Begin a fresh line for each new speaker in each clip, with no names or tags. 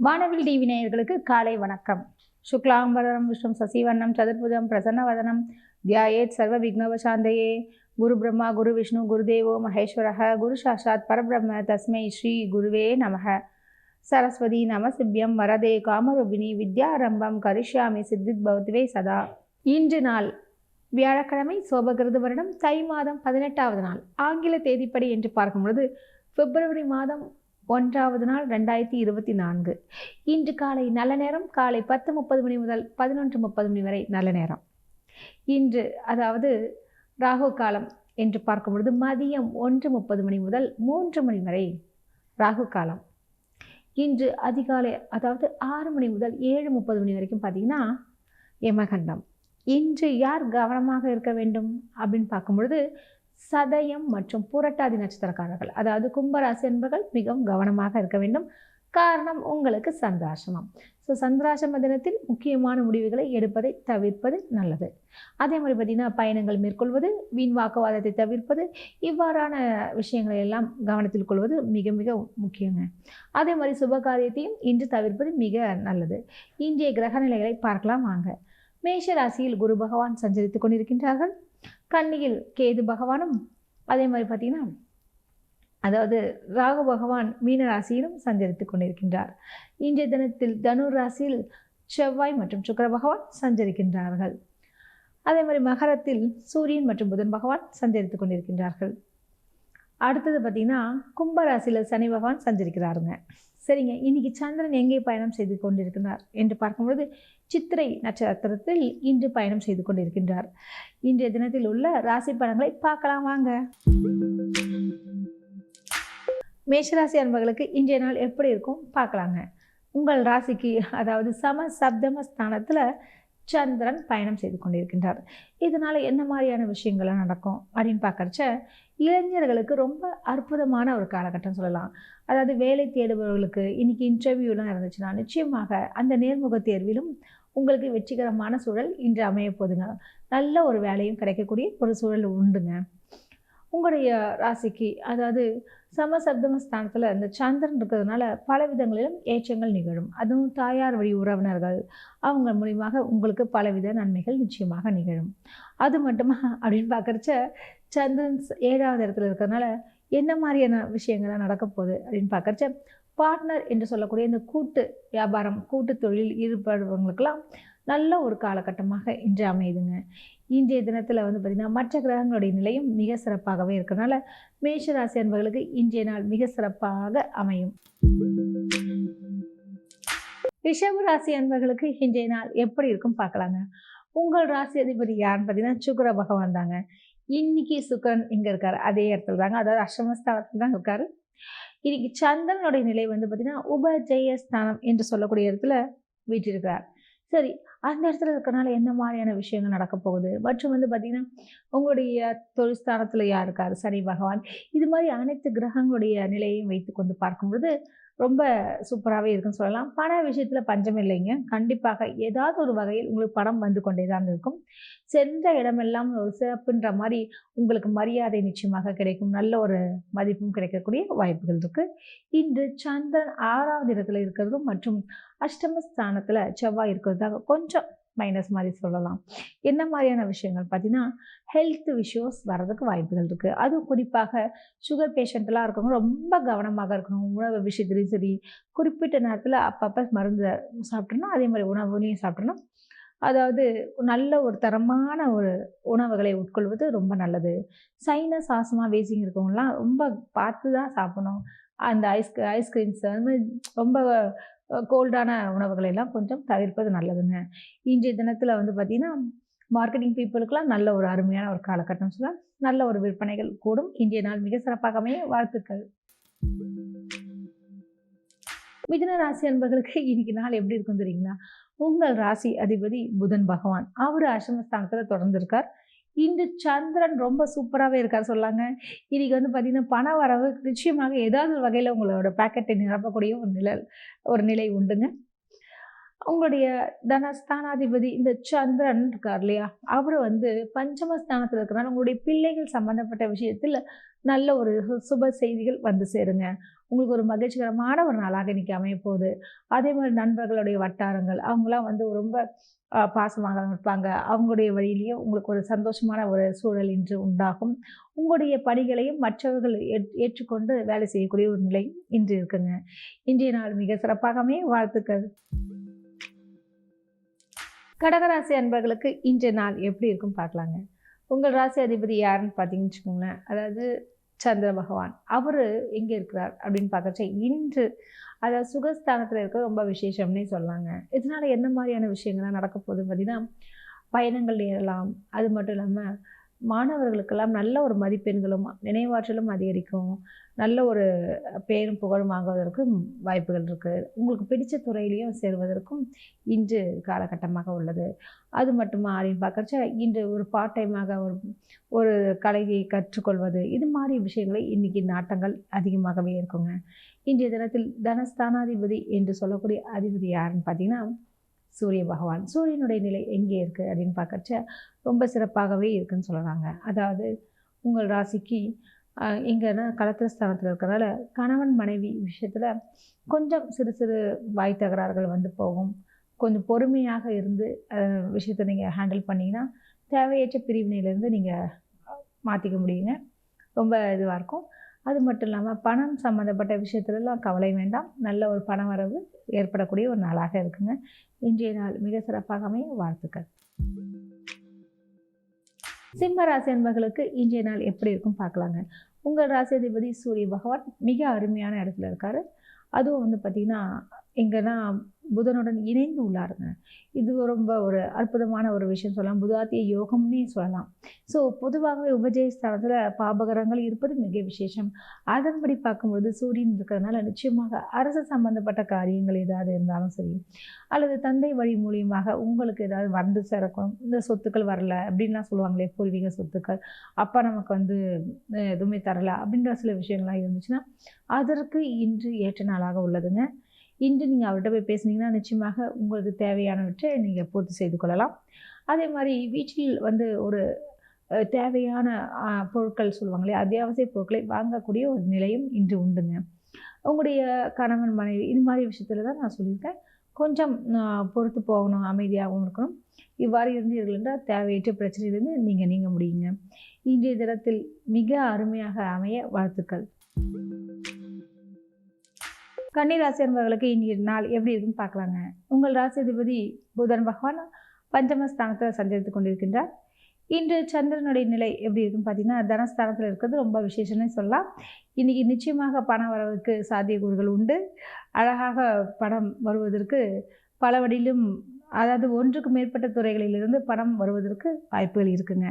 வானவில் டிவி நேயர்களுக்கு காலை வணக்கம். சுக்லாம்பரம் விஷ்ணு சசிவர்ணம் சதுர்புஜம் பிரசன்னவதனம் தியாயேத் சர்வ விக்னவசாந்தயே. குரு பிரம்மா குரு விஷ்ணு குருதேவோ மகேஸ்வரः குரு சாட்சாத் பரபிரம்ம தஸ்மை ஸ்ரீ குருவே நமः. சரஸ்வதி நமசிவ்யம் வரதே காமரூபிணி வித்யாரம்பம் கரிஷ்யாமி சித்தித் பவத்வே சதா. இன்று நாள் வியாழக்கிழமை, சோபகிருது வருடம் தை மாதம் 18வது நாள், ஆங்கில தேதிப்படி என்று பார்க்கும் பொழுது பிப்ரவரி மாதம் 1வது நாள் 2024. இன்று காலை நல்ல நேரம் காலை 10:30 மணி முதல் 11:30 மணி வரை நல்ல நேரம். இன்று அதாவது ராகு காலம் என்று பார்க்கும் பொழுது மதியம் 1:30 மணி முதல் 3 மணி வரை ராகு காலம். இன்று அதிகாலை அதாவது 6 மணி முதல் 7:30 மணி வரைக்கும் பார்த்தீங்கன்னா யமகண்டம். இன்று யார் கவனமாக இருக்க வேண்டும் அப்படின்னு பார்க்கும் பொழுது சதயம் மற்றும் புரட்டாதி நட்சத்திரக்காரர்கள், அதாவது கும்பராசி என்பவர்கள் மிகவும் கவனமாக இருக்க வேண்டும். காரணம், உங்களுக்கு சந்திராசிரமம். ஸோ சந்திராசிரம தினத்தில் முக்கியமான முடிவுகளை எடுப்பதை தவிர்ப்பது நல்லது. அதே மாதிரி பார்த்திங்கன்னா பயணங்கள் மேற்கொள்வது, வீண் வாக்குவாதத்தை தவிர்ப்பது, இவ்வாறான விஷயங்களை எல்லாம் கவனத்தில் கொள்வது மிக மிக முக்கியங்க. அதே மாதிரி சுபகாரியத்தையும் இன்று தவிர்ப்பது மிக நல்லது. இன்றைய கிரக நிலைகளை பார்க்கலாம் வாங்க. மேஷ ராசியில் குரு பகவான் சஞ்சரித்து கொண்டிருக்கின்றார்கள். கன்னியில் கேது பகவானும், அதே மாதிரி பார்த்தீங்கன்னா அதாவது ராகு பகவான் மீன ராசியிலும் சஞ்சரித்து கொண்டிருக்கின்றார். இன்றைய தினத்தில் தனுர் ராசியில் செவ்வாய் மற்றும் சுக்கிர பகவான் சஞ்சரிக்கின்றார்கள். அதே மாதிரி மகரத்தில் சூரியன் மற்றும் புதன் பகவான் சஞ்சரித்து கொண்டிருக்கின்றார்கள். அடுத்தது பார்த்திங்கன்னா கும்பராசியில் சனி பகவான் சஞ்சரிக்கிறாருங்க. சரிங்க, இன்னைக்கு சந்திரன் எங்கே பயணம் செய்து கொண்டிருக்கிறார் என்று பார்க்கும்பொழுது சித்திரை நட்சத்திரத்தில் இன்று பயணம் செய்து கொண்டிருக்கின்றார். இன்றைய தினத்தில் உள்ள ராசி பலன்களை பார்க்கலாம் வாங்க. மேஷராசி அன்பர்களுக்கு இன்றைய நாள் எப்படி இருக்கும் பார்க்கலாங்க. உங்கள் ராசிக்கு அதாவது சம சப்தம ஸ்தானத்தில் சந்திரன் பயணம் செய்து கொண்டிருக்கின்றார். இதனால் என்ன மாதிரியான விஷயங்கள்லாம் நடக்கும் அப்படின்னு பார்க்கறச்ச இளைஞர்களுக்கு ரொம்ப அற்புதமான ஒரு காலகட்டம் சொல்லலாம். அதாவது வேலை தேடுபவர்களுக்கு இன்றைக்கி இன்டர்வியூலாம் இருந்துச்சுன்னா நிச்சயமாக அந்த நேர்முக தேர்விலும் உங்களுக்கு வெற்றிகரமான சூழல் இன்று அமைய போதுங்க. நல்ல ஒரு வேலையும் கிடைக்கக்கூடிய ஒரு சூழல் உண்டுங்க. உங்களுடைய ராசிக்கு அதாவது சமசப்தம ஸ்தானத்தில் இந்த சந்திரன் இருக்கிறதுனால பல விதங்களிலும் ஏற்றங்கள் நிகழும். அதுவும் தாயார் வழி உறவினர்கள் அவங்க மூலியமாக உங்களுக்கு பலவித நன்மைகள் நிச்சயமாக நிகழும். அது மட்டுமா அப்படின்னு பார்க்குறச்ச சந்திரன் 7வது இடத்துல இருக்கிறதுனால என்ன மாதிரியான விஷயங்கள்லாம் நடக்க போகுது அப்படின்னு பார்க்குறச்ச பார்ட்னர் என்று சொல்லக்கூடிய இந்த கூட்டு வியாபாரம் கூட்டு தொழில் ஈடுபடுறவங்களுக்கெல்லாம் நல்ல ஒரு காலகட்டமாக இன்று அமையுதுங்க. இன்றைய தினத்தில் பார்த்திங்கன்னா மற்ற கிரகங்களுடைய நிலையும் மிக சிறப்பாகவே இருக்கிறதுனால மேஷராசி அன்பர்களுக்கு இன்றைய நாள் மிக சிறப்பாக அமையும். ரிஷப ராசி அன்பர்களுக்கு இன்றைய நாள் எப்படி இருக்கும் பார்க்கலாங்க. உங்கள் ராசி அதிபதி யாருன்னு பார்த்தீங்கன்னா சுக்கிர பகவான் தாங்க. இன்னைக்கு சுக்கிரன் இங்கே இருக்கார், அதே இடத்துல தாங்க, அதாவது அஷ்டமஸ்தானத்தில் தான் இருக்காரு. இன்னைக்கு சந்திரனுடைய நிலை பார்த்தீங்கன்னா உபஜெயஸ்தானம் என்று சொல்லக்கூடிய இடத்துல வீட்டிருக்கிறார். சரி, அந்த இடத்துல இருக்கிறனால என்ன மாதிரியான விஷயங்கள் நடக்க போகுது மற்றும் பார்த்திங்கன்னா உங்களுடைய தொழில் ஸ்தானத்தில் யார் இருக்கார், சனி பகவான். இது மாதிரி அனைத்து கிரகங்களுடைய நிலையையும் வைத்து கொண்டு பார்க்கும்பொழுது ரொம்ப சூப்பராகவே இருக்குன்னு சொல்லலாம். பண விஷயத்தில் பஞ்சம் இல்லைங்க. கண்டிப்பாக ஏதாவது ஒரு வகையில் உங்களுக்கு பணம் வந்து கொண்டே தான் இருக்கும். சென்ற இடமெல்லாம் ஒரு சிறப்புன்ற மாதிரி உங்களுக்கு மரியாதை நிச்சயமாக கிடைக்கும். நல்ல ஒரு மதிப்பும் கிடைக்கக்கூடிய வாய்ப்புகள் இருக்குது. இன்று சந்திரன் 6வது இடத்துல இருக்கிறதும் மற்றும் அஷ்டமஸ்தானத்தில் செவ்வாய் இருக்கிறதாக கொஞ்சம் மைனஸ் மாதிரி சொல்லலாம். என்ன மாதிரியான விஷயங்கள் பார்த்தீங்கன்னா ஹெல்த் இஷ்யூஸ் வர்றதுக்கு வாய்ப்புகள் இருக்குது. அதுவும் குறிப்பாக சுகர் பேஷண்ட்லாம் இருக்கவங்க ரொம்ப கவனமாக இருக்கணும். உணவு விஷயத்துலையும் சரி, குறிப்பிட்ட நேரத்தில் அப்பப்போ மருந்து சாப்பிட்றணும், அதே மாதிரி உணவுலையும் சாப்பிட்றணும். அதாவது நல்ல ஒரு தரமான ஒரு உணவுகளை உட்கொள்வது ரொம்ப நல்லது. சைனஸ் ஆஸ்மா வேசிங் இருக்கவங்கலாம் ரொம்ப பார்த்து தான் சாப்பிடணும். அந்த ஐஸ்கிரீம்ஸ் அந்த மாதிரி ரொம்ப கோல்டான உணவுகளை எல்லாம் கொஞ்சம் தவிர்ப்பது நல்லதுங்க. இன்றைய தினத்தில் பார்த்திங்கன்னா மார்க்கெட்டிங் பீப்புளுக்கெல்லாம் நல்ல ஒரு அருமையான ஒரு காலகட்டம் சொல்லலாம். நல்ல ஒரு விற்பனைகள் கூடும். இன்றைய நாள் மிக சிறப்பாக அமைய வாழ்த்துக்கள். மிதுன ராசி அன்பர்களுக்கு இன்னைக்கு நாள் எப்படி இருக்கும் தெரியுங்களா? உங்கள் ராசி அதிபதி புதன் பகவான் அவர் அஷ்டமஸ்தானத்தில் தொடர்ந்து இருக்கார். இன்று சந்திரன் ரொம்ப சூப்பராகவே இருக்கார் சொல்லாங்க. இன்றைக்கி பார்த்திங்கன்னா பண வரவு நிச்சயமாக ஏதாவது ஒரு வகையில் உங்களோட பேக்கெட்டை நிரப்பக்கூடிய ஒரு நிலை உண்டுங்க. உங்களுடைய தனஸ்தானாதிபதி இந்த சந்திரன் இருக்கார் இல்லையா, அவர் பஞ்சமஸ்தானத்தில் இருக்கிறனால உங்களுடைய பிள்ளைகள் சம்பந்தப்பட்ட விஷயத்தில் நல்ல ஒரு சுப செய்திகள் வந்து சேருங்க. உங்களுக்கு ஒரு மகிழ்ச்சிகரமான ஒரு நாளாக இன்னைக்கு அமையப்போகுது. அதே மாரி நண்பர்களுடைய வட்டாரங்கள், அவங்கலாம் வந்து ரொம்ப பாசமாக இருப்பாங்க. அவங்களுடைய வழியிலேயும் உங்களுக்கு ஒரு சந்தோஷமான ஒரு சூழல் இன்று உண்டாகும். உங்களுடைய பணிகளையும் மற்றவர்கள் ஏற்றுக்கொண்டு வேலை செய்யக்கூடிய ஒரு நிலை இன்று இருக்குங்க. இன்றைய நாள் மிக சிறப்பாக அமைய வாழ்த்துக்கள். கடகராசி அன்பர்களுக்கு இன்றைய நாள் எப்படி இருக்குன்னு பார்க்கலாங்க. உங்கள் ராசி அதிபதி யாருன்னு பார்த்தீங்கன்னு வச்சுக்கோங்களேன். அதாவது சந்திர பகவான். அவரு எங்கே இருக்கிறார் அப்படின்னு பார்க்கறச்ச இன்று அதாவது சுகஸ்தானத்துல இருக்க ரொம்ப விசேஷம்னே சொல்லலாங்க. இதனால என்ன மாதிரியான விஷயங்கள்லாம் நடக்க போகுதுன்னு பார்த்தீங்கன்னா, பயணங்கள் ஏறலாம். அது மட்டும் இல்லாம மாணவர்களுக்கெல்லாம் நல்ல ஒரு மதிப்பெண்களும், நினைவாற்றலும் அதிகரிக்கும். நல்ல ஒரு பேரும் புகழும் வாங்குவதற்கும் வாய்ப்புகள் இருக்கு. உங்களுக்கு பிடிச்ச துறையிலையும் சேர்வதற்கும் இன்று காலகட்டமாக உள்ளது. அது மட்டுமா அப்படின்னு பார்க்கறச்ச, இன்று ஒரு பார்ட் டைமாக ஒரு ஒரு கலையை கற்றுக்கொள்வது, இது மாரி விஷயங்களை இன்னைக்கு நாட்டங்கள் அதிகமாகவே இருக்குங்க. இன்றைய தினத்தில் தனஸ்தானாதிபதி என்று சொல்லக்கூடிய அதிபதி யாருன்னு பார்த்தீங்கன்னா, சூரிய பகவான். சூரியனுடைய நிலை எங்கே இருக்குது அப்படின்னு பார்க்கறச்ச, ரொம்ப சிறப்பாகவே இருக்குன்னு சொல்லலாங்க. அதாவது உங்கள் ராசிக்கு எங்கன்னா கலத்திரஸ்தானத்தில் இருக்கிறனால கணவன் மனைவி விஷயத்தில் கொஞ்சம் சிறு சிறு வாய் தகராறுகள் வந்து போகும். கொஞ்சம் பொறுமையாக இருந்து விஷயத்தை நீங்கள் ஹேண்டில் பண்ணிங்கன்னா தேவையற்ற பிரிவினையிலேருந்து நீங்கள் மாற்றிக்க முடியுங்க. ரொம்ப இதுவாக இருக்கும். அது மட்டும் இல்லாமல் பணம் சம்மந்தப்பட்ட விஷயத்துலலாம் கவலை வேண்டாம். நல்ல ஒரு பண வரவு ஏற்படக்கூடிய ஒரு நாளாக இருக்குங்க. இன்றைய நாள் மிக சிறப்பாக அமைய வாழ்த்துக்கள். சிம்ம ராசி அன்பர்களுக்கு இன்றைய நாள் எப்படி இருக்கும் பார்க்கலாங்க. உங்கள் ராசி அதிபதி சூரிய பகவான் மிக அருமையான இடத்துல இருக்காரு. அதுவும் வந்து பார்த்திங்கன்னா எங்கன்னா புதனுடன் இணைந்து உள்ளாருங்க. இது ரொம்ப ஒரு அற்புதமான ஒரு விஷயம் சொல்லலாம். புதாத்திய யோகம்னே சொல்லலாம். ஸோ பொதுவாகவே உபஜயஸ்தானத்தில் பாபகரங்கள் இருப்பது மிக விசேஷம். அதன்படி பார்க்கும்பொழுது சூரியன் இருக்கிறதுனால நிச்சயமாக அரசு சம்பந்தப்பட்ட காரியங்கள் ஏதாவது இருந்தாலும் சரி, அல்லது தந்தை வழி மூலியமாக உங்களுக்கு ஏதாவது வந்து சேரக்கணும், இந்த சொத்துக்கள் வரல அப்படின்லாம் சொல்லுவாங்களே, பூர்வீக சொத்துக்கள், அப்பா நமக்கு வந்து எதுவுமே தரல அப்படின்ற சில விஷயங்கள்லாம் இருந்துச்சுன்னா அதற்கு இன்று ஏற்ற நாளாக உள்ளதுங்க. இன்று நீங்கள் அவர்கிட்ட போய் பேசுனீங்கன்னா நிச்சயமாக உங்களுக்கு தேவையானவற்றை நீங்கள் பூர்த்தி செய்து கொள்ளலாம். அதே மாதிரி வீட்டில் வந்து ஒரு தேவையான பொருட்கள் சொல்லுவாங்களே, அத்தியாவசிய பொருட்களை வாங்கக்கூடிய ஒரு நிலையும் இன்று உண்டுங்க. உங்களுடைய கணவன் மனைவி இது மாதிரி விஷயத்தில் தான் நான் சொல்லியிருக்கேன். கொஞ்சம் பொறுத்து போகணும், அமைதியாகவும் இருக்கணும். இவ்வாறு இருந்தீர்கள் என்றால் தேவையற்ற பிரச்சனையிலிருந்து நீங்கள் நீங்க முடியுங்க. இன்றைய தினத்தில் மிக அருமையாக அமைய வாழ்த்துக்கள். கன்னிராசி அன்பர்களுக்கு இன்றைய நாள் எப்படி இருக்குன்னு பார்க்கலாங்க. உங்கள் ராசி அதிபதி புதன் பகவான் பஞ்சமஸ்தானத்தில் சஞ்சரித்து கொண்டிருக்கின்றார். இன்று சந்திரனுடைய நிலை எப்படி இருக்குன்னு பார்த்தீங்கன்னா, தனஸ்தானத்தில் இருக்கிறது ரொம்ப விசேஷம்னு சொல்லலாம். இன்றைக்கி நிச்சயமாக பண வரவுக்கு சாத்தியக்கூறுகள் உண்டு. அழகாக பணம் வருவதற்கு பல வழியிலும், அதாவது ஒன்றுக்கு மேற்பட்ட துறைகளிலிருந்து பணம் வருவதற்கு வாய்ப்புகள் இருக்குங்க.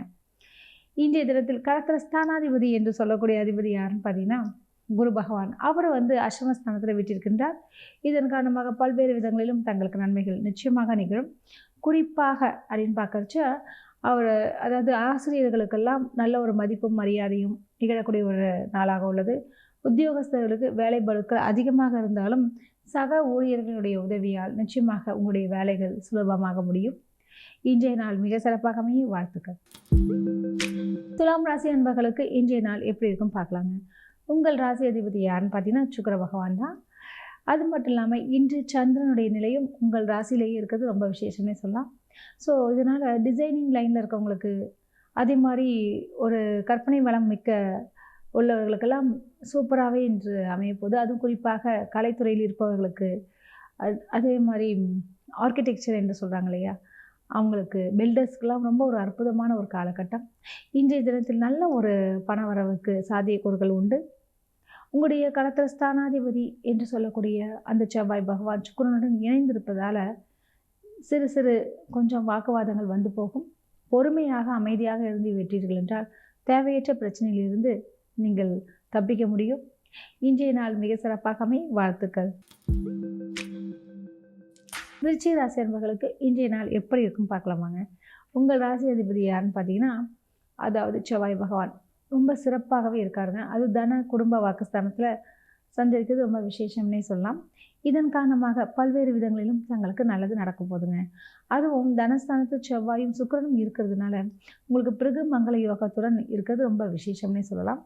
இன்றைய தினத்தில் கலத்திரஸ்தானாதிபதி என்று சொல்லக்கூடிய அதிபதி யாருன்னு பார்த்தீங்கன்னா குரு பகவான். அவர் வந்து அஷ்டமஸ்தானத்தில் விட்டிருக்கின்றார். இதன் காரணமாக பல்வேறு விதங்களிலும் தங்களுக்கு நன்மைகள் நிச்சயமாக நிகழும். குறிப்பாக அப்படின்னு பார்க்கறச்ச அவர் அதாவது ஆசிரியர்களுக்கெல்லாம் நல்ல ஒரு மதிப்பும் மரியாதையும் நிகழக்கூடிய ஒரு நாளாக உள்ளது. உத்தியோகஸ்தர்களுக்கு வேலை பளுக்கள் அதிகமாக இருந்தாலும் சக ஊழியர்களுடைய உதவியால் நிச்சயமாக உங்களுடைய வேலைகள் சுலபமாக முடியும். இன்றைய நாள் மிக சிறப்பாக அமைய வாழ்த்துக்கள். துலாம் ராசி அன்பர்களுக்கு இன்றைய நாள் எப்படி இருக்கும் பார்க்கலாங்க. உங்கள் ராசி அதிபதி யாருன்னு பார்த்தீங்கன்னா சுக்கிர பகவான் தான். அது மட்டும் இல்லாமல் இன்று சந்திரனுடைய நிலையும் உங்கள் ராசியிலேயே இருக்கிறது ரொம்ப விசேஷமே சொல்லலாம். ஸோ இதனால் டிசைனிங் லைனில் இருக்கவங்களுக்கு, அதே மாதிரி ஒரு கற்பனை வளம் மிக்க உள்ளவர்களுக்கெல்லாம் சூப்பராகவே இன்று அமையப்போகுது. அதுவும் குறிப்பாக கலைத்துறையில் இருப்பவர்களுக்கு, அதே மாதிரி ஆர்கிடெக்சர் என்று சொல்கிறாங்க இல்லையா, அவங்களுக்கு பில்டர்ஸ்க்கெலாம் ரொம்ப ஒரு அற்புதமான ஒரு காலகட்டம். இன்றைய தினத்தில் நல்ல ஒரு பண வரவுக்கு சாத்தியக்கூறுகள் உண்டு. உங்களுடைய கலத்திரஸ்தானாதிபதி என்று சொல்லக்கூடிய அந்த செவ்வாய் பகவான் சுக்கிரனுடன் இணைந்திருப்பதால் சிறு சிறு கொஞ்சம் வாக்குவாதங்கள் வந்து போகும். பொறுமையாக அமைதியாக இருந்து விட்டீர்கள் என்றால் தேவையற்ற பிரச்சனையிலிருந்து நீங்கள் தப்பிக்க முடியும். இன்றைய நாள் மிக சிறப்பாக அமைய வாழ்த்துக்கள். விருச்சிக ராசி அன்பர்களுக்கு இன்றைய நாள் எப்படி இருக்கும் பார்க்கலாமாங்க. உங்கள் ராசி அதிபதி யாருன்னு பார்த்தீங்கன்னா, அதாவது செவ்வாய் பகவான் ரொம்ப சிறப்பாகவே இருக்காருங்க. அது தன குடும்ப வாக்குஸ்தானத்தில் சஞ்சரிக்கிறது ரொம்ப விசேஷம்னே சொல்லலாம். இதன் காரணமாக பல்வேறு விதங்களிலும் தங்களுக்கு நல்லது நடக்க போகுதுங்க. அதுவும் தனஸ்தானத்து செவ்வாயும் சுக்கிரனும் இருக்கிறதுனால உங்களுக்கு பிருகு மங்கள யோகத்துடன் இருக்கிறது ரொம்ப விசேஷம்னே சொல்லலாம்.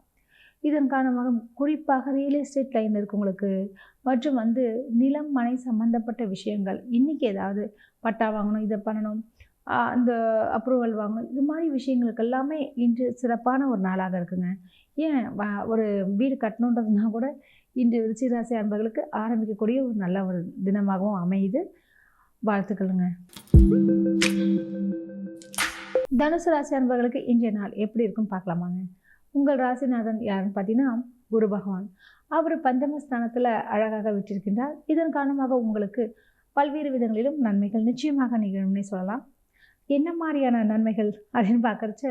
இதன் காரணமாக குறிப்பாக ரியல் எஸ்டேட் லைன் இருக்கவங்களுக்கு மற்றும் நிலம் மனை சம்மந்தப்பட்ட விஷயங்கள் இன்றைக்கி ஏதாவது பட்டா வாங்கணும், இதை பண்ணணும், அந்த அப்ரூவல் வாங்கணும், இது மாதிரி விஷயங்களுக்கு எல்லாமே இன்று சிறப்பான ஒரு நாளாக இருக்குங்க. ஏன் ஒரு வீடு கட்டணுன்றதுனா கூட இன்று விருச்சிக அன்பர்களுக்கு ஆரம்பிக்கக்கூடிய ஒரு நல்ல ஒரு தினமாகவும் அமையுது. வாழ்த்துக்களுங்க. தனுசு ராசி அன்பர்களுக்கு இன்றைய நாள் எப்படி இருக்குன்னு பார்க்கலாமாங்க. உங்கள் ராசிநாதன் யாருன்னு பார்த்தீங்கன்னா குரு பகவான். அவர் பஞ்சமஸ்தானத்தில் அழகாக விட்டிருக்கின்றார். இதன் காரணமாக உங்களுக்கு பல்வேறு விதங்களிலும் நன்மைகள் நிச்சயமாக நிகழும்னே சொல்லலாம். என்ன மாதிரியான நன்மைகள் அப்படின்னு பார்க்குறச்ச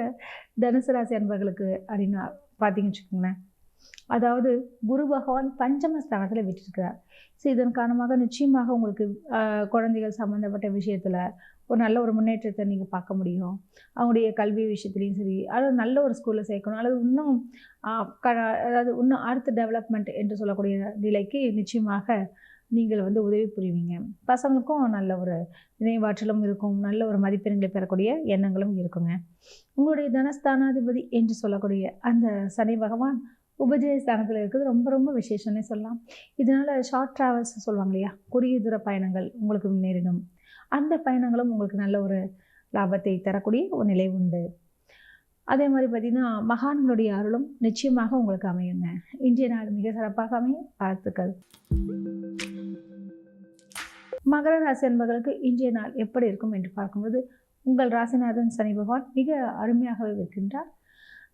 தனுசு ராசி அன்பர்களுக்கு அப்படின்னு பார்த்தீங்கன்னு வச்சுக்கோங்களேன். அதாவது குரு பகவான் பஞ்சமஸ்தானத்தில் விட்டிருக்கிறார். ஸோ இதன் காரணமாக நிச்சயமாக உங்களுக்கு குழந்தைகள் சம்மந்தப்பட்ட விஷயத்தில் ஒரு நல்ல ஒரு முன்னேற்றத்தை நீங்கள் பார்க்க முடியும். அவங்களுடைய கல்வி விஷயத்துலேயும் சரி, அதாவது நல்ல ஒரு ஸ்கூலில் சேர்க்கணும், அல்லது இன்னும் அதாவது இன்னும் அடுத்த டெவலப்மெண்ட் என்று சொல்லக்கூடிய நிலைக்கு நிச்சயமாக நீங்கள் உதவி புரிவீங்க. பசங்களுக்கும் நல்ல ஒரு நினைவாற்றலும் இருக்கும், நல்ல ஒரு மதிப்பெண்களை பெறக்கூடிய எண்ணங்களும் இருக்குங்க. உங்களுடைய தனஸ்தானாதிபதி என்று சொல்லக்கூடிய அந்த சனி பகவான் உபஜய ஸ்தானத்தில் இருக்கிறது ரொம்ப ரொம்ப விசேஷம்னே சொல்லலாம். இதனால் ஷார்ட் ட்ராவல்ஸ் சொல்லுவாங்க இல்லையா, குறுகிய தூர பயணங்கள் உங்களுக்கு நேரிடும். அந்த பயணங்களும் உங்களுக்கு நல்ல ஒரு லாபத்தை தரக்கூடிய ஒரு நிலை உண்டு. அதே மாதிரி பார்த்திங்கன்னா மகான்களுடைய அருளும் நிச்சயமாக உங்களுக்கு அமையுங்க. இன்றைய நாள் மிக சிறப்பாக அமையும். வாழ்த்துக்கள். மகர ராசி அன்பர்களுக்கு இன்றைய நாள் எப்படி இருக்கும் என்று பார்க்கும்போது உங்கள் ராசிநாதன் சனி பகவான் மிக அருமையாகவே இருக்கின்றார்.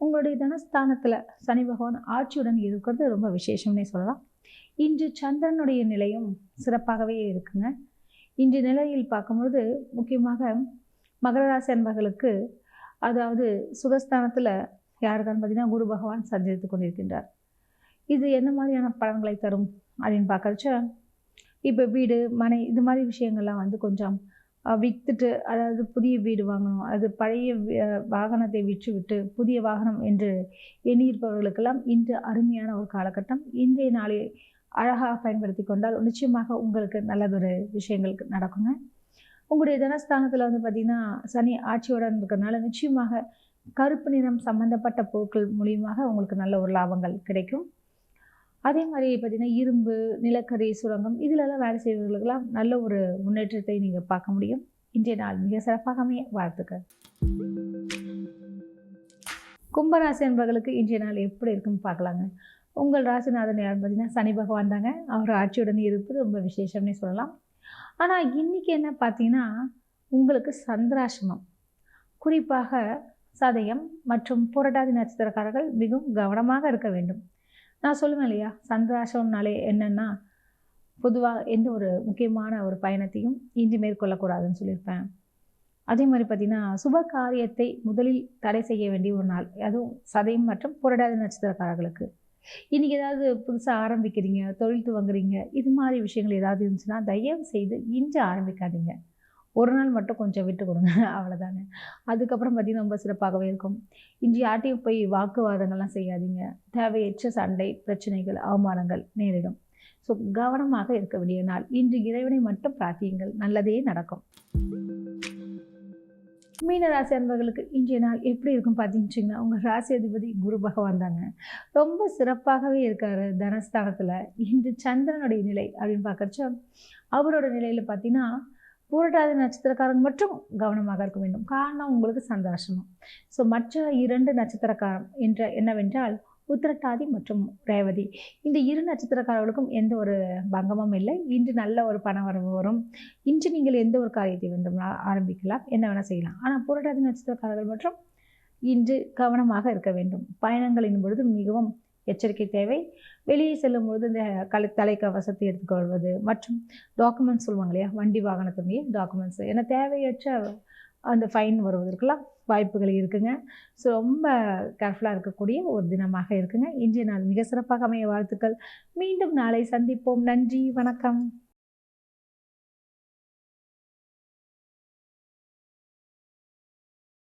உங்களுடைய தனஸ்தானத்தில் சனி பகவான் ஆட்சியுடன் இருக்கிறது ரொம்ப விசேஷம்னே சொல்லலாம். இன்று சந்திரனுடைய நிலையும் சிறப்பாகவே இருக்குங்க. இன்று நிலையில் பார்க்கும்பொழுது முக்கியமாக மகர ராசி அன்பர்களுக்கு அதாவது சுகஸ்தானத்தில் யாருக்கான்னு பார்த்தீங்கன்னா குரு பகவான் சஞ்சரித்து கொண்டிருக்கின்றார். இது என்ன மாதிரியான பலன்களை தரும் அப்படின்னு பார்க்குறச்ச, இப்போ வீடு மனை இது மாதிரி விஷயங்கள்லாம் கொஞ்சம் விற்றுட்டு, அதாவது புதிய வீடு வாங்கணும், அது பழைய வாகனத்தை விற்று புதிய வாகனம் என்று எண்ணியிருப்பவர்களுக்கெல்லாம் இன்று அருமையான ஒரு காலகட்டம். இன்றைய நாளை அழகாக பயன்படுத்தி கொண்டால் நிச்சயமாக உங்களுக்கு நல்லதொரு விஷயங்கள் நடக்குங்க. உங்களுடைய தனஸ்தானத்தில் பார்த்திங்கன்னா சனி ஆட்சியுடன் இருக்கிறதுனால நிச்சயமாக கருப்பு நிறம் சம்மந்தப்பட்ட பொருட்கள் மூலியமாக உங்களுக்கு நல்ல ஒரு லாபங்கள் கிடைக்கும். அதே மாதிரி பார்த்திங்கன்னா இரும்பு, நிலக்கரி, சுரங்கம் இதிலெல்லாம் வேலை செய்வர்களுக்கெல்லாம் நல்ல ஒரு முன்னேற்றத்தை நீங்கள் பார்க்க முடியும். இன்றைய நாள் மிக சிறப்பாக அமைய வாழ்த்துக்கள். கும்பராசி என்பவர்களுக்கு இன்றைய நாள் எப்படி இருக்குன்னு பார்க்கலாங்க. உங்கள் ராசிநாதன் யாருன்னு பார்த்தீங்கன்னா சனி பகவான் தாங்க. அவர் ஆட்சியுடன் இருப்பது ரொம்ப விசேஷம்னே சொல்லலாம். ஆனால் இன்றைக்கி என்ன பார்த்தீங்கன்னா உங்களுக்கு சந்திராசிரமம். குறிப்பாக சதயம் மற்றும் புரட்டாதி நட்சத்திரக்காரர்கள் மிகவும் கவனமாக இருக்க வேண்டும். நான் சொல்லுவேன் இல்லையா, சந்திராசிரமம்னாலே என்னென்னா பொதுவாக எந்த ஒரு முக்கியமான ஒரு பயணத்தையும் இன்றி மேற்கொள்ளக்கூடாதுன்னு சொல்லியிருப்பேன். அதே மாதிரி பார்த்திங்கன்னா சுப காரியத்தை முதலில் தடை செய்ய வேண்டிய ஒரு நாள், அதுவும் சதயம் மற்றும் புரட்டாதி நட்சத்திரக்காரர்களுக்கு. இன்றைக்கி ஏதாவது புதுசாக ஆரம்பிக்கிறீங்க, தொழில் துவங்குறீங்க, இது மாதிரி விஷயங்கள் ஏதாவது இருந்துச்சுன்னா தயவு செய்து இன்று ஆரம்பிக்காதீங்க. ஒரு நாள் மட்டும் கொஞ்சம் விட்டு கொடுங்க, அவ்வளோதாங்க. அதுக்கப்புறம் பார்த்திங்கன்னா ரொம்ப சிறப்பாகவே இருக்கும். இன்று யார்ட்டையும் போய் வாக்குவாதங்கள்லாம் செய்யாதீங்க. தேவையற்ற சண்டை, பிரச்சனைகள், அவமானங்கள் நேரிடும். ஸோ கவனமாக இருக்க வேண்டிய நாள். இன்று இறைவனை மட்டும் பிரார்த்தியுங்கள், நல்லதே நடக்கும். மீன ராசி அன்பர்களுக்கு இன்றைய நாள் எப்படி இருக்கும் பார்த்தீங்கன்னா உங்கள் ராசி அதிபதி குரு பகவான் தாங்க. ரொம்ப சிறப்பாகவே இருக்கார் தனஸ்தானத்தில். இன்று சந்திரனுடைய நிலை அப்படின்னு பார்க்குறச்ச அவரோட நிலையில் பார்த்தீங்கன்னா பூரட்டாதி நட்சத்திரக்காரங்க மட்டும் கவனமாக இருக்க வேண்டும். காரணம் உங்களுக்கு சந்திராசிரமம். ஸோ மற்ற 2 நட்சத்திரக்காரம் என்னவென்றால் உத்திரட்டாதி மற்றும் ரேவதி, இந்த 2 நட்சத்திரக்காரர்களுக்கும் எந்த ஒரு பங்கமும் இல்லை. இன்று நல்ல ஒரு பண வரவு வரும். இன்று நீங்கள் எந்த ஒரு காரியத்தை வேண்டும் ஆரம்பிக்கலாம், என்ன வேணால் செய்யலாம். ஆனால் புரட்டாதி நட்சத்திரக்காரர்கள் மற்றும் இன்று கவனமாக இருக்க வேண்டும். பயணங்களின் பொழுது மிகவும் எச்சரிக்கை தேவை. வெளியே செல்லும்போது இந்த தலைக்கவசத்தை எடுத்துக்கொள்வது மற்றும் டாக்குமெண்ட்ஸ் சொல்லுவாங்க இல்லையா, வண்டி வாகனத்துடைய டாக்குமெண்ட்ஸ், ஏன்னா தேவையற்ற அந்த ஃபைன் வருவதற்கெல்லாம் வாய்ப்புகள் இருக்குங்க. ஸோ ரொம்ப கேர்ஃபுல்லாக இருக்கக்கூடிய ஒரு தினமாக இருக்குங்க. இன்றைய நாள் மிக சிறப்பாக அமைய வாழ்த்துக்கள். மீண்டும் நாளை சந்திப்போம். நன்றி, வணக்கம்.